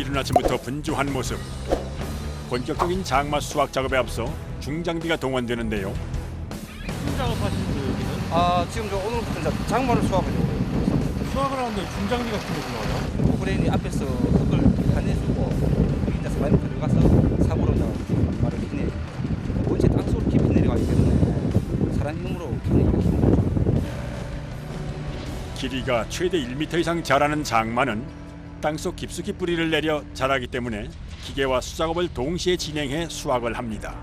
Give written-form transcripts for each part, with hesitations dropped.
이른 아침부터 분주한 모습. 본격적인 장마 수확 작업에 앞서 중장비가 동원되는데요. 무슨 작업하시는 거예요, 여기는? 지금 저 오늘부터 이제 장마를 수확하려고 수확을 하는데 중장비 같은 거 들어와요? 크레인이 앞에서 흙을 파내주고 흙이 이제 많이 들어가서 삽으로 이제 말을 캐내. 원체 땅속으로 깊이 내려가기 때문에 사람 힘으로 캐내기가 힘들죠. 길이가 최대 1m 이상 자라는 장마는 땅속 깊숙이 뿌리를 내려 자라기 때문에 기계와 수작업을 동시에 진행해 수확을 합니다.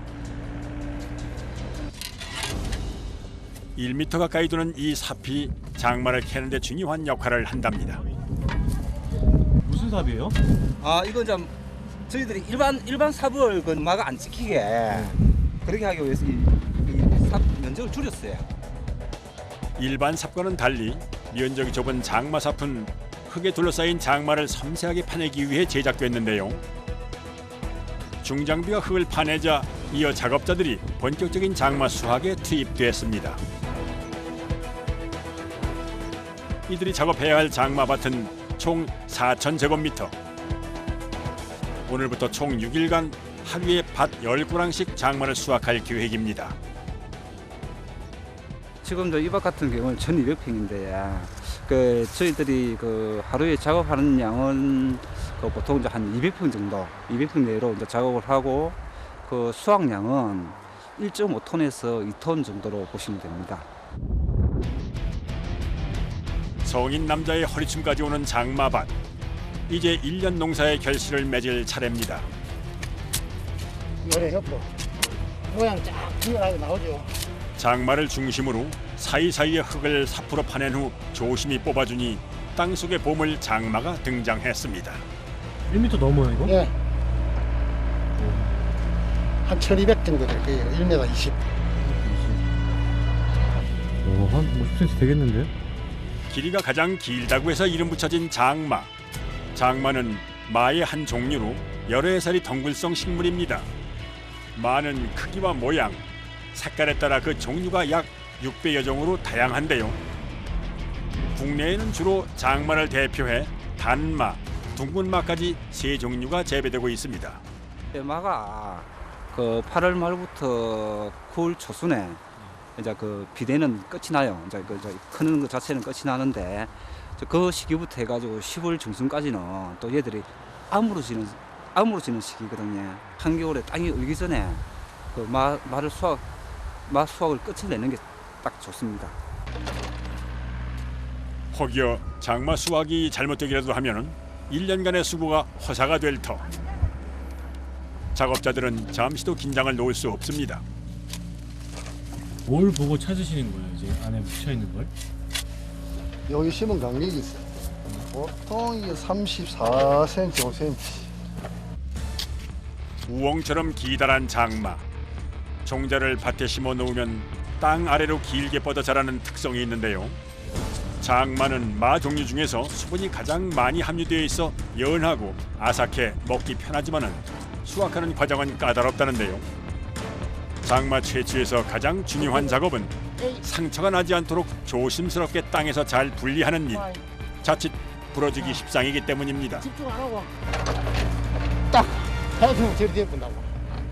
1m 가까이 두는 이 삽이 장마를 캐는 데 중요한 역할을 한답니다. 무슨 삽이에요? 이건 좀 저희들이 일반 삽을 그 마가 안 찍히게 그렇게 하기 위해서 이삽 면적을 줄였어요. 일반 삽과는 달리 면적이 좁은 장마 삽은 흙에 둘러싸인 장마를 섬세하게 파내기 위해 제작됐는데요. 중장비가 흙을 파내자 이어 작업자들이 본격적인 장마 수확에 투입됐습니다. 이들이 작업해야 할 장마밭은 총 4,000제곱미터. 오늘부터 총 6일간 하루에 밭 10고랑씩 장마를 수확할 계획입니다. 지금 이 밭 같은 경우는 1,200평인데 저희들이 하루에 작업하는 양은 보통 이제 한 200평 정도, 200평 내로 이제 작업을 하고 그 수확량은 1.5톤에서 2톤 정도로 보시면 됩니다. 성인 남자의 허리춤까지 오는 장마밭. 이제 1년 농사의 결실을 맺을 차례입니다. 요래 옆으로 모양 쫙 튀어나오게 나오죠. 장마를 중심으로 사이사이의 흙을 삽으로 파낸 후 조심히 뽑아주니 땅속의 보물 장마가 등장했습니다. 1m 넘어요, 이거? 예. 한 1200 정도 될 거예요. 1m 20. 한 50cm 되겠는데요? 길이가 가장 길다고 해서 이름 붙여진 장마. 장마는 마의 한 종류로 여러 해살이 덩굴성 식물입니다. 마는 크기와 모양, 색깔에 따라 그 종류가 약 600여 종으로 다양한데요. 국내에는 주로 장마를 대표해 단마, 둥근마까지 3종류가 재배되고 있습니다. 마가 8월 말부터 9월 초순에 이제 비대는 끝이 나요. 이제 크는 것 자체는 끝이 나는데 그 시기부터 해가지고 10월 중순까지는 또 얘들이 암으로 지는 시기거든요. 한겨울에 땅이 얼기 전에 마 수확을 끝을 내는 게 딱 좋습니다. 혹여 장마 수확이 잘못되기라도 하면은 1년간의 수고가 허사가 될 터. 작업자들은 잠시도 긴장을 놓을 수 없습니다. 뭘 보고 찾으시는 거예요, 이제 안에 묻혀 있는 걸? 여기 심은 간격이 있어요. 보통 이게 34cm, 5cm. 우엉처럼 기다란 장마. 종자를 밭에 심어 놓으면 땅 아래로 길게 뻗어 자라는 특성이 있는데요. 장마는 마 종류 중에서 수분이 가장 많이 함유되어 있어 연하고 아삭해 먹기 편하지만은 수확하는 과정은 까다롭다는데요. 장마 채취에서 가장 중요한 작업은 상처가 나지 않도록 조심스럽게 땅에서 잘 분리하는 일. 자칫 부러지기 십상이기 때문입니다. 집중 안 하고 딱 해주면 저리 돼본다고.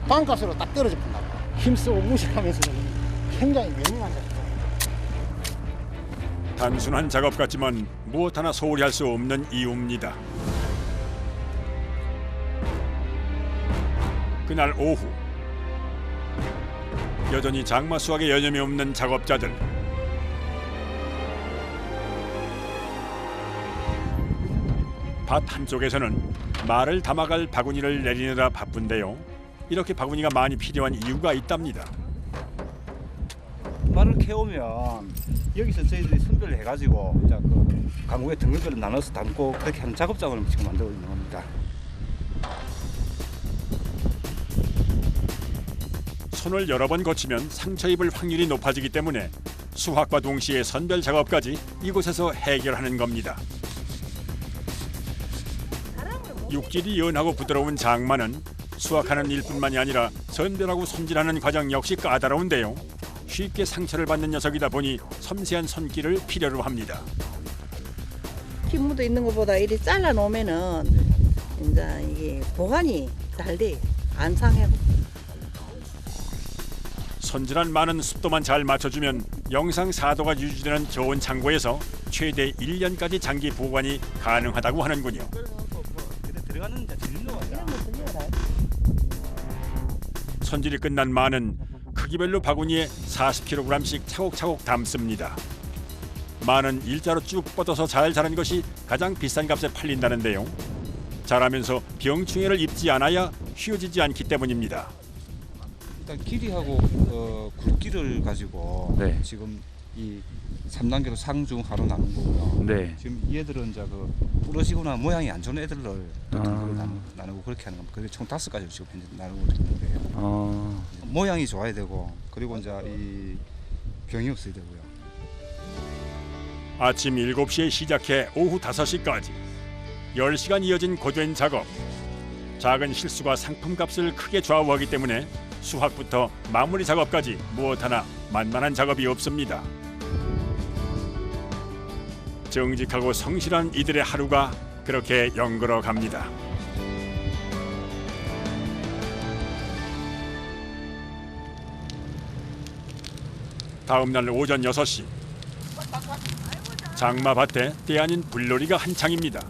반값으로 딱 떨어져 본다고. 힘쓰고 무식하면서도 굉장히 명령한 작업. 단순한 작업 같지만 무엇 하나 소홀히 할 수 없는 이유입니다. 그날 오후 여전히 장마 수확에 여념이 없는 작업자들. 밭 한쪽에서는 말을 담아갈 바구니를 내리느라 바쁜데요. 이렇게 바구니가 많이 필요한 이유가 있답니다. 말을 캐오면 여기서 저희들이 선별을 해가지고 이제 강구에 덩굴별로 나눠서 담고 그렇게 하는 작업장을 지금 만들고 있는 겁니다. 손을 여러 번 거치면 상처 입을 확률이 높아지기 때문에 수확과 동시에 선별 작업까지 이곳에서 해결하는 겁니다. 육질이 연하고 부드러운 장마는 수확하는 일뿐만이 아니라 선별하고 손질하는 과정 역시 까다로운데요. 쉽게 상처를 받는 녀석이다 보니 섬세한 손길을 필요로 합니다. 키 묻어 있는 것보다 이리 잘라 놓으면은 이제 보관이 잘 돼. 안 상해. 손질한 마는 습도만 잘 맞춰주면 영상 4도가 유지되는 좋은 창고에서 최대 1년까지 장기 보관이 가능하다고 하는군요. 들어가는 재밌는 손질이 끝난 마는 크기별로 바구니에 40kg씩 차곡차곡 담습니다. 마는 일자로 쭉 뻗어서 잘 자란 것이 가장 비싼 값에 팔린다는데요. 자라면서 병충해를 입지 않아야 휘어지지 않기 때문입니다. 일단 길이하고 굵기를 가지고 네. 지금 이 3단계로 상중 하로 나눈 거고요. 네. 지금 얘들은 이제 그 부러지거나 모양이 안 좋은 애들을 또 나누고 그렇게 하는 겁니다. 그게 총 5가지로 지금 현재 나누고 있는 거예요. 모양이 좋아야 되고 그리고 이제 이 병이 없어야 되고요. 아침 7시에 시작해 오후 5시까지 10시간 이어진 고된 작업. 작은 실수가 상품값을 크게 좌우하기 때문에 수확부터 마무리 작업까지 무엇 하나 만만한 작업이 없습니다. 정직하고 성실한 이들의 하루가 그렇게 연걸어 갑니다. 다음 날 오전 6시. 장마밭에 때 아닌 불놀이가 한창입니다.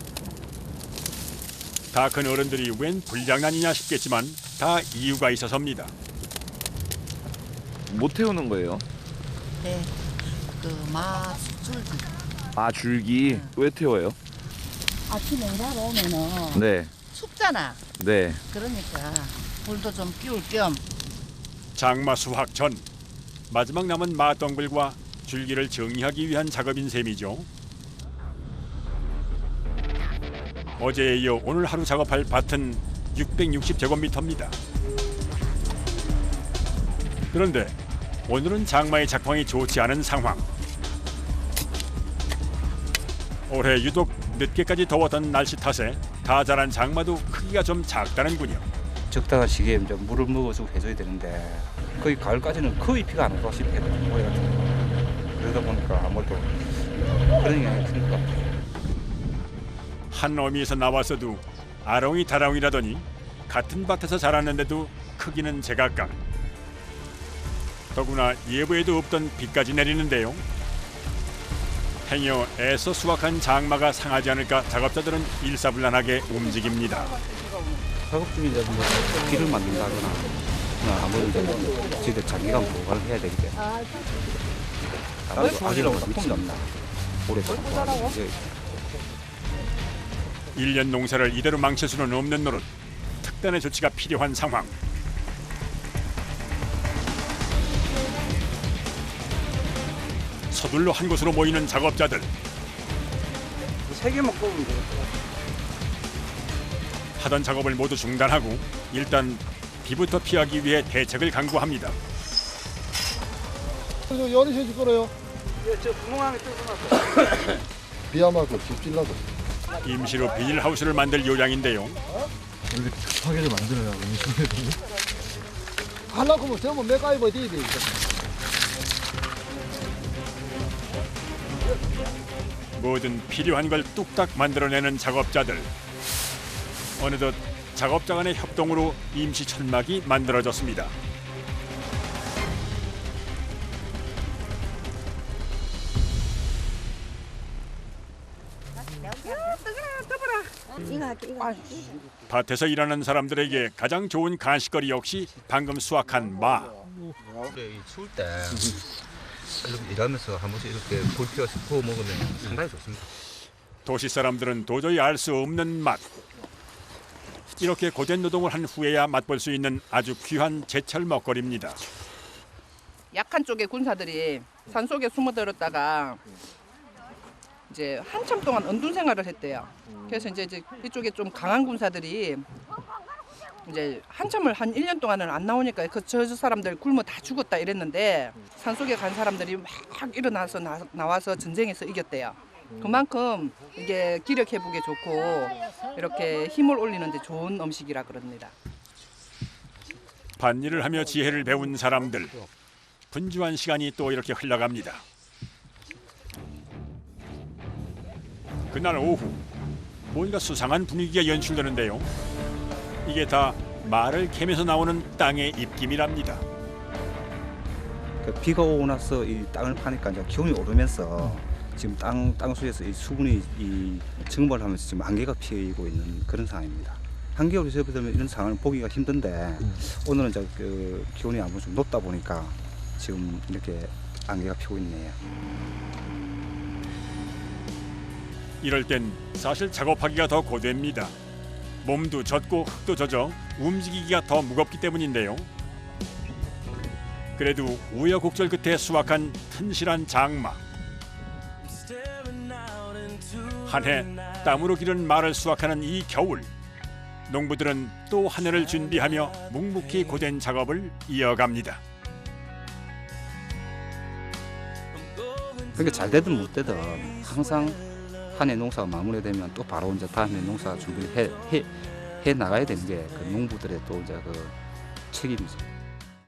다 큰 어른들이 웬 불장난이냐 싶겠지만 다 이유가 있어서입니다. 못 태우는 거예요? 네. 그마 줄기. 아, 줄기. 왜 태워요? 아침에 일하러 오면은 네. 춥잖아. 네. 그러니까 물도 좀 끼울 겸. 장마 수확 전 마지막 남은 마덩굴과 줄기를 정리하기 위한 작업인 셈이죠. 어제에 이어 오늘 하루 작업할 밭은 660제곱미터입니다. 그런데 오늘은 장마의 작황이 좋지 않은 상황. 올해 유독 늦게까지 더웠던 날씨 탓에 다 자란 장마도 크기가 좀 작다는군요. 적당한 시기에 이제 물을 먹어주고 해줘야 되는데 거의 가을까지는 거의 비가 안 오다시피 해요. 모래 같은 거. 그러다 보니까 아무래도 그런 영향이 큰 것 같아요. 한 어미에서 나왔어도 아롱이 다롱이라더니 같은 밭에서 자랐는데도 크기는 제각각. 더구나 예보에도 없던 비까지 내리는데요. 행여 애써 수확한 장마가 상하지 않을까 작업자들은 일사불란하게 움직입니다. 작업 중에 이제 뭐 길을 만든다거나 아무래도 저희들 장기간 보관을 해야 되기 때문에 아직은 믿지 않나. 오래 작업하고 1년 농사를 이대로 망칠 수는 없는 노릇. 특단의 조치가 필요한 상황. 서둘러 한 곳으로 모이는 작업자들. 3개만 뽑으면 돼요. 하던 작업을 모두 중단하고 일단 비부터 피하기 위해 대책을 강구합니다. 열이 해줄 거래요. 예, 저 구멍 안에 뚫어놨어요. 비암하고 집질라고. 임시로 비닐하우스를 만들 요량인데요. 이렇게 급하게도 만들어요. 하려고 하면 전부 맥가이버 돼야 돼. 뭐든 필요한 걸 뚝딱 만들어내는 작업자들. 어느덧 작업자 간의 협동으로 임시 천막이 만들어졌습니다. 밭에서 일하는 사람들에게 가장 좋은 간식거리 역시 방금 수확한 마. 추울 때 이렇게 일하면서 한 번씩 이렇게 불 피워서 구워 먹으면 상당히 좋습니다. 도시 사람들은 도저히 알 수 없는 맛. 이렇게 고된 노동을 한 후에야 맛볼 수 있는 아주 귀한 제철 먹거리입니다. 약한 쪽의 군사들이 산속에 숨어들었다가 이제 한참 동안 언둔 생활을 했대요. 그래서 이제 이쪽에 좀 강한 군사들이 이제 한참을 한 1년 동안은 안 나오니까 저 사람들 굶어 다 죽었다 이랬는데 산속에 간 사람들이 막 일어나서 나와서 전쟁에서 이겼대요. 그만큼 이게 기력 회복에 좋고 이렇게 힘을 올리는 데 좋은 음식이라 그럽니다. 밭일을 하며 지혜를 배운 사람들. 분주한 시간이 또 이렇게 흘러갑니다. 그날 오후 뭔가 수상한 분위기가 연출되는데요. 이게 다 말을 캐면서 나오는 땅의 입김이랍니다. 그 비가 오고 나서 이 땅을 파니까 이제 기온이 오르면서 지금 땅 속에서 이 수분이 이 증발하면서 지금 안개가 피고 있는 그런 상황입니다. 한겨울에 접어들면 이런 상황을 보기가 힘든데 오늘은 이제 그 기온이 아무래도 좀 높다 보니까 지금 이렇게 안개가 피고 있네요. 이럴 땐 사실 작업하기가 더 고됩니다. 몸도 젖고 흙도 젖어 움직이기가 더 무겁기 때문인데요. 그래도 우여곡절 끝에 수확한 튼실한 장마. 한 해 땀으로 기른 말을 수확하는 이 겨울. 농부들은 또 한 해를 준비하며 묵묵히 고된 작업을 이어갑니다. 그러니까 잘 되든 못 되든 항상 한 해 농사가 마무리되면 또 바로 이제 다음 해 농사 준비해 나가야 되는 게 그 농부들의 또 이제 그 책임이죠.